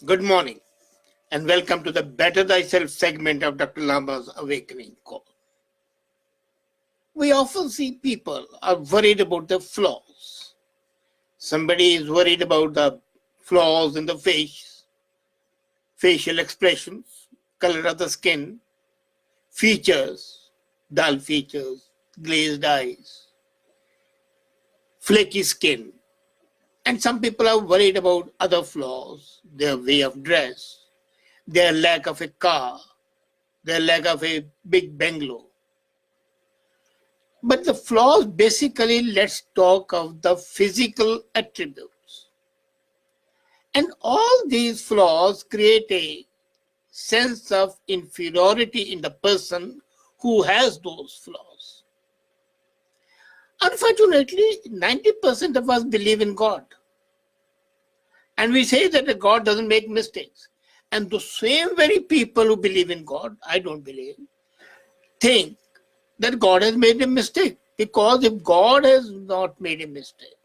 Good morning and welcome to the Better Thyself segment of Dr. Lamba's Awakening Call. We often see people are worried about the flaws. Somebody is worried about the flaws in the face, facial expressions, color of the skin, features, dull features, glazed eyes, flaky skin. And some people are worried about other flaws, their way of dress, their lack of a car, their lack of a big bungalow. But the flaws basically, let's talk of the physical attributes. And all these flaws create a sense of inferiority in the person who has those flaws. Unfortunately, 90% of us believe in God. And we say that God doesn't make mistakes. And the same very people who believe in God, I don't believe, think that God has made a mistake. Because if God has not made a mistake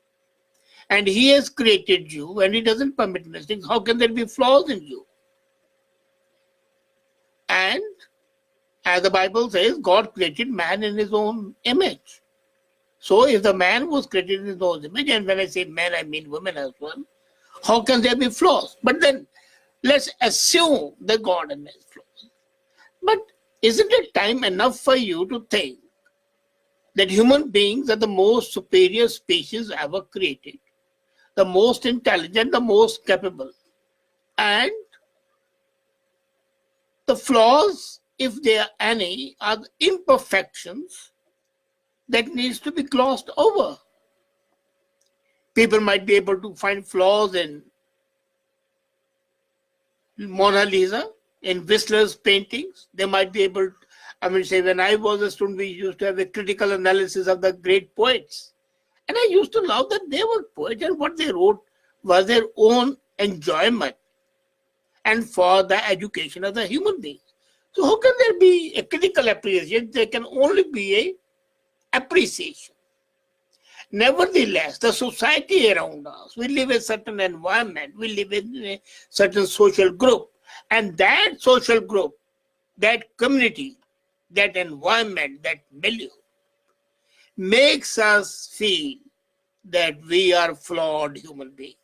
and He has created you and He doesn't permit mistakes, how can there be flaws in you? And as the Bible says, God created man in His own image. So if the man was created in His own image, and when I say man, I mean women as well, how can there be flaws? But then let's assume that God has flaws. But isn't it time enough for you to think that human beings are the most superior species ever created, the most intelligent, the most capable. And the flaws, if there are any, are the imperfections that needs to be glossed over. People might be able to find flaws in Mona Lisa, in Whistler's paintings. They might be able to, say when I was a student, we used to have a critical analysis of the great poets. And I used to love that they were poets and what they wrote was their own enjoyment and for the education of the human being. So how can there be a critical appreciation? There can only be a appreciation. Nevertheless, the society around us, we live in a certain environment, we live in a certain social group, and that social group, that community, that environment, that milieu makes us feel that we are flawed human beings.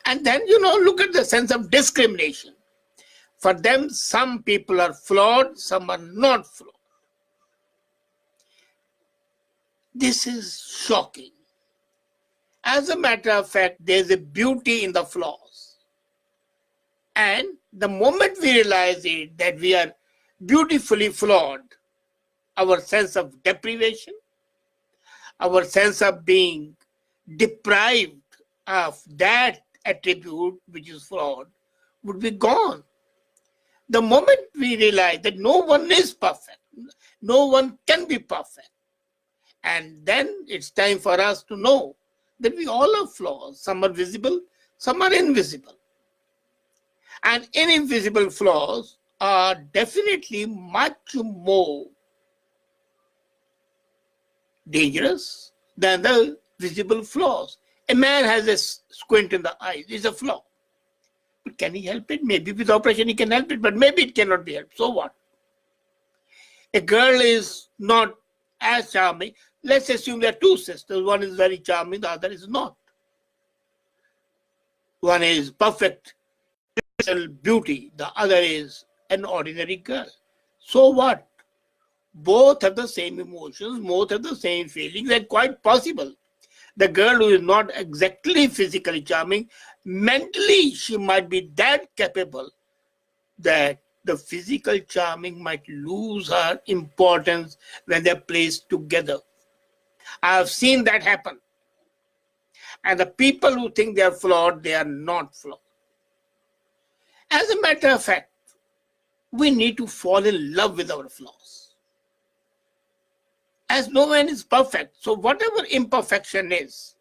And then, look at the sense of discrimination. For them, some people are flawed, some are not flawed. This is shocking. As a matter of fact, there's a beauty in the flaws. And the moment we realize it, that we are beautifully flawed, our sense of deprivation, our sense of being deprived of that attribute which is flawed would be gone. The moment we realize that no one is perfect, no one can be perfect, and then it's time for us to know that we all have flaws. Some are visible, some are invisible. And invisible flaws are definitely much more dangerous than the visible flaws. A man has a squint in the eyes, it's a flaw. But can he help it? Maybe with operation he can help it, but maybe it cannot be helped. So what? A girl is not as charming. Let's assume there are two sisters. One is very charming, the other is not. One is perfect beauty, the other is an ordinary girl. So what? Both have the same emotions, both have the same feelings, and quite possible the girl who is not exactly physically charming, mentally she might be that capable that the physical charming might lose her importance when they're placed together. I have seen that happen. And the people who think they are flawed, they are not flawed. As a matter of fact, we need to fall in love with our flaws. As no one is perfect, so whatever imperfection is,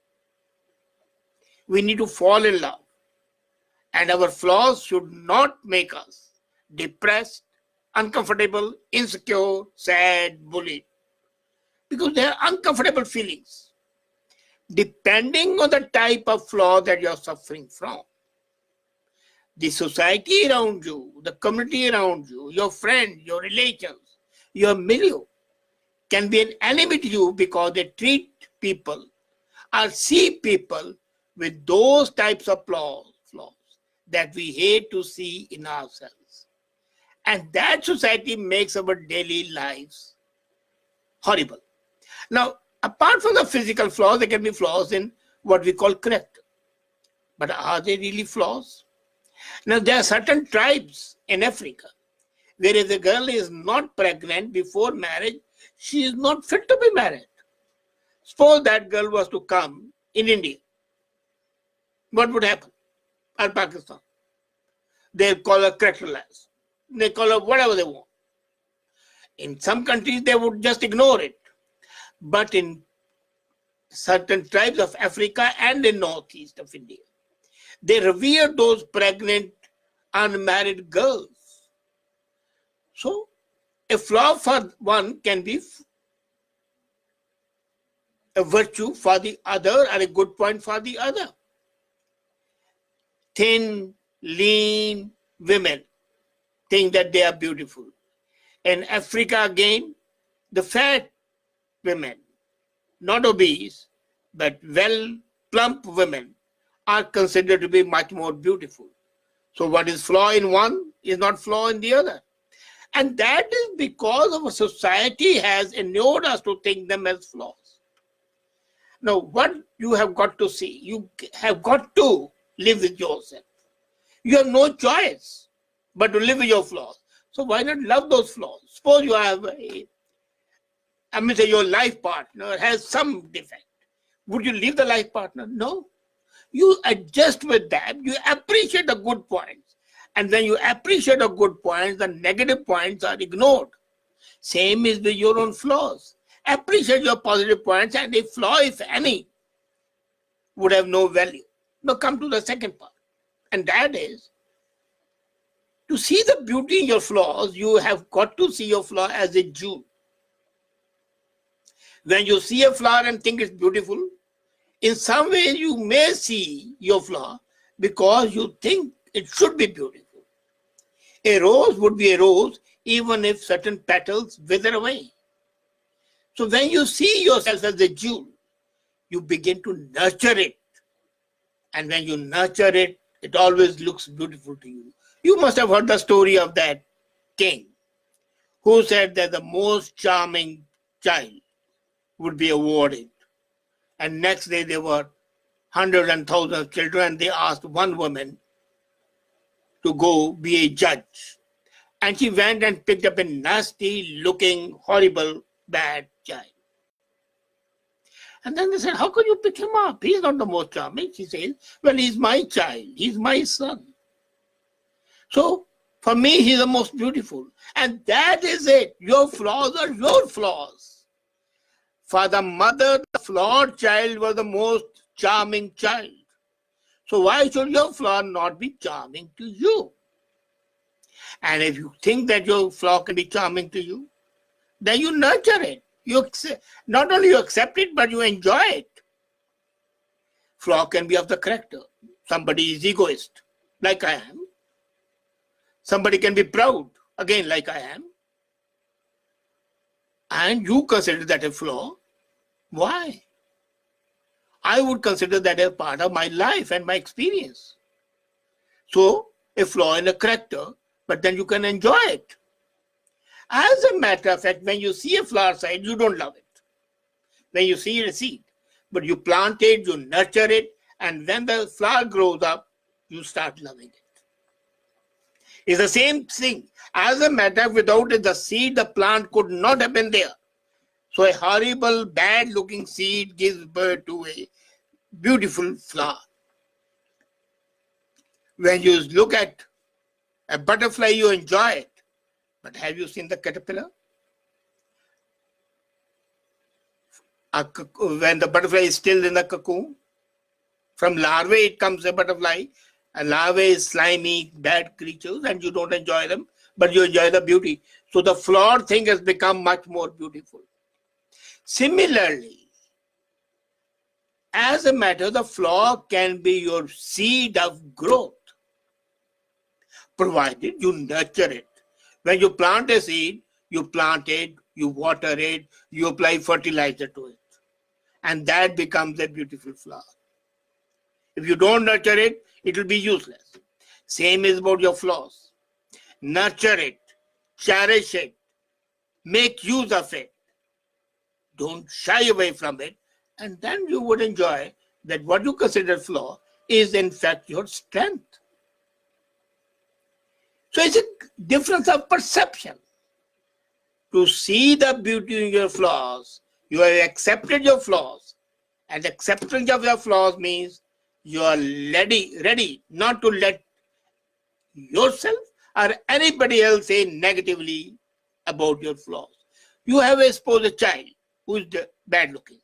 we need to fall in love. And our flaws should not make us depressed, uncomfortable, insecure, sad, bullied. Because they are uncomfortable feelings, depending on the type of flaw that you're suffering from. The society around you, the community around you, your friends, your relations, your milieu can be an enemy to you because they treat people or see people with those types of flaws that we hate to see in ourselves. And that society makes our daily lives horrible. Now, apart from the physical flaws, there can be flaws in what we call character. But are they really flaws? Now, there are certain tribes in Africa where if the girl is not pregnant before marriage, she is not fit to be married. Suppose that girl was to come in India, what would happen? Or Pakistan? They'll call her characterless. They call her whatever they want. In some countries, they would just ignore it. But in certain tribes of Africa and in northeast of India, they revere those pregnant, unmarried girls. So, a flaw for one can be a virtue for the other and a good point for the other. Thin, lean women think that they are beautiful. In Africa again, the fat women, not obese, but well plump women are considered to be much more beautiful. So what is flaw in one is not flaw in the other. And that is because of a society has inured us to think them as flaws. Now, what you have got to see, you have got to live with yourself. You have no choice but to live with your flaws. So why not love those flaws? Suppose you have your life partner has some defect. Would you leave the life partner? No. You adjust with that. You appreciate the good points. And when you appreciate the good points, the negative points are ignored. Same is with your own flaws. Appreciate your positive points, and a flaw, if any, would have no value. Now come to the second part. And that is, to see the beauty in your flaws, you have got to see your flaw as a jewel. When you see a flower and think it's beautiful, in some way you may see your flaw because you think it should be beautiful. A rose would be a rose even if certain petals wither away. So when you see yourself as a jewel, you begin to nurture it. And when you nurture it, it always looks beautiful to you. You must have heard the story of that king who said that the most charming child would be awarded. And next day there were hundreds and thousands of children, and they asked one woman to go be a judge. And she went and picked up a nasty looking, horrible, bad child. And then they said, how could you pick him up? He's not the most charming. She says, well, he's my child. He's my son. So for me, he's the most beautiful. And that is it. Your flaws are your flaws. For the mother, the flawed child was the most charming child. So why should your flaw not be charming to you? And if you think that your flaw can be charming to you, then you nurture it. Not only you accept it, but you enjoy it. Flaw can be of the character. Somebody is egoist, like I am. Somebody can be proud, again, like I am. And you consider that a flaw. Why? I would consider that a part of my life and my experience. So, a flaw in a character, but then you can enjoy it. As a matter of fact, when you see a flower side, you don't love it. When you see a seed, but you plant it, you nurture it, and when the flower grows up, you start loving it. It's the same thing. As a matter of fact, without the seed, the plant could not have been there. So a horrible, bad-looking seed gives birth to a beautiful flower. When you look at a butterfly, you enjoy it. But have you seen the caterpillar? When the butterfly is still in the cocoon, from larvae it comes a butterfly, and larvae is slimy, bad creatures, and you don't enjoy them, but you enjoy the beauty. So the flawed thing has become much more beautiful. Similarly, as a matter, the flaw can be your seed of growth. provided you nurture it. When you plant a seed, you plant it, you water it, you apply fertilizer to it, and that becomes a beautiful flower. If you don't nurture it, it will be useless. Same is about your flaws. Nurture it, cherish it, make use of it. Don't shy away from it, and then you would enjoy that what you consider flaw is in fact your strength. So it's a difference of perception. To see the beauty in your flaws, you have accepted your flaws. And acceptance of your flaws means you are ready not to let yourself or anybody else say negatively about your flaws. You have, suppose, a child who is bad looking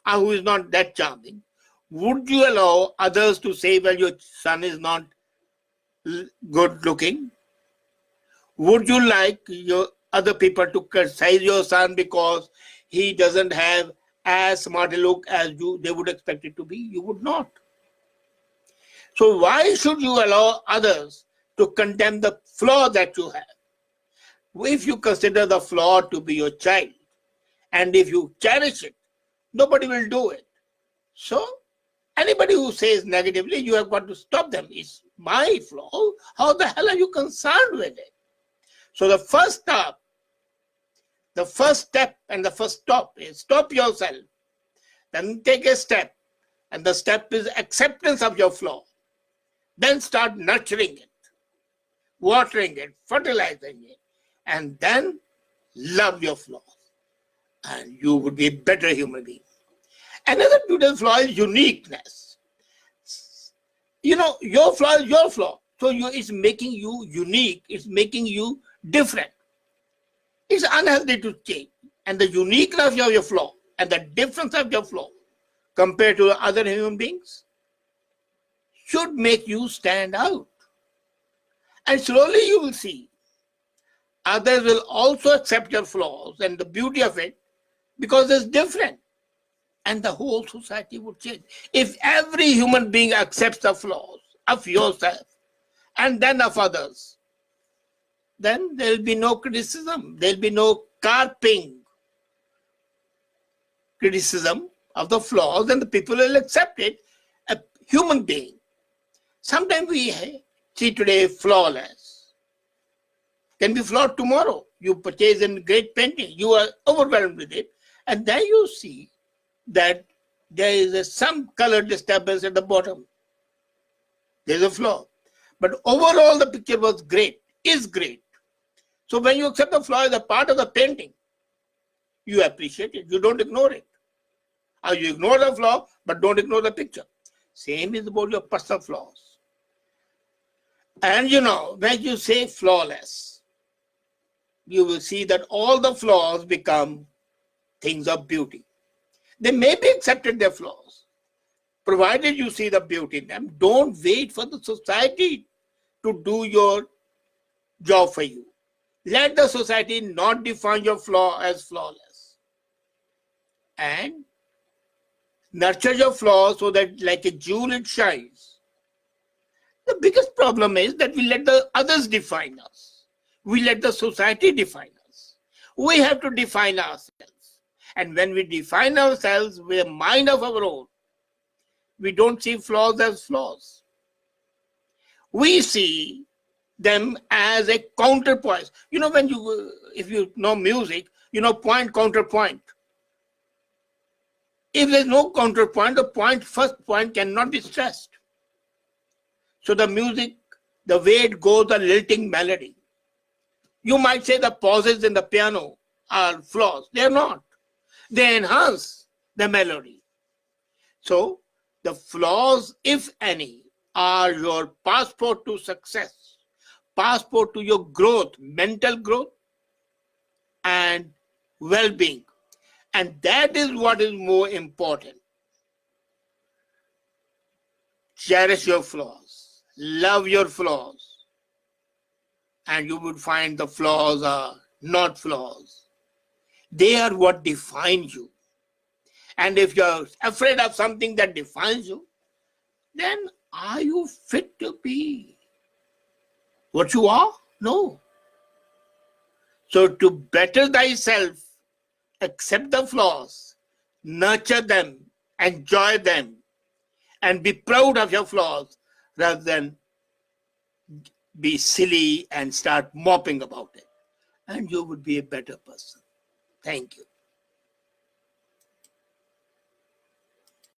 or who is not that charming. Would you allow others to say, well, your son is not good looking? Would you like your other people to criticize your son because he doesn't have as smart a look as they would expect it to be? You would not. So why should you allow others to condemn the flaw that you have? If you consider the flaw to be your child, and if you cherish it, nobody will do it. So anybody who says negatively, you have got to stop them. It's my flaw. How the hell are you concerned with it? So the first step and the first stop is stop yourself. Then take a step. And the step is acceptance of your flaw. Then start nurturing it, watering it, fertilizing it, and then love your flaws. And you would be a better human being. Another beautiful flaw is uniqueness. Your flaw is your flaw. So it's making you unique. It's making you different. It's unhealthy to change. And the uniqueness of your flaw and the difference of your flaw compared to other human beings should make you stand out. And slowly you will see others will also accept your flaws and the beauty of it because it's different. And the whole society would change. If every human being accepts the flaws of yourself and then of others, then there will be no criticism. There will be no carping criticism of the flaws, and the people will accept it. A human being. Sometimes we see today flawless. Can be flawed tomorrow. You purchase a great painting. You are overwhelmed with it. And then you see that there is some color disturbance at the bottom. There's a flaw. But overall the picture was great, is great. So when you accept the flaw as a part of the painting, you appreciate it. You don't ignore it. Or you ignore the flaw, but don't ignore the picture. Same is about your personal flaws. And when you say flawless, you will see that all the flaws become things of beauty. They may be accepted, their flaws, provided you see the beauty in them. Don't wait for the society to do your job for you. Let the society not define your flaw as flawless. And nurture your flaws so that like a jewel it shines. The biggest problem is that we let the others define us. We let the society define us. We have to define ourselves. And when we define ourselves with a mind of our own, we don't see flaws as flaws. We see them as a counterpoint. If you know music, point, counterpoint. If there's no counterpoint, the first point cannot be stressed. So the music, the way it goes, the lilting melody. You might say the pauses in the piano are flaws. They're not. They enhance the melody. So the flaws, if any, are your passport to success, passport to your growth, mental growth and well-being. And that is what is more important. Cherish your flaws, love your flaws, and you would find the flaws are not flaws. They are what define you. And if you're afraid of something that defines you, then are you fit to be what you are? No. So to better thyself, accept the flaws, nurture them, enjoy them, and be proud of your flaws rather than be silly and start moping about it. And you would be a better person. Thank you.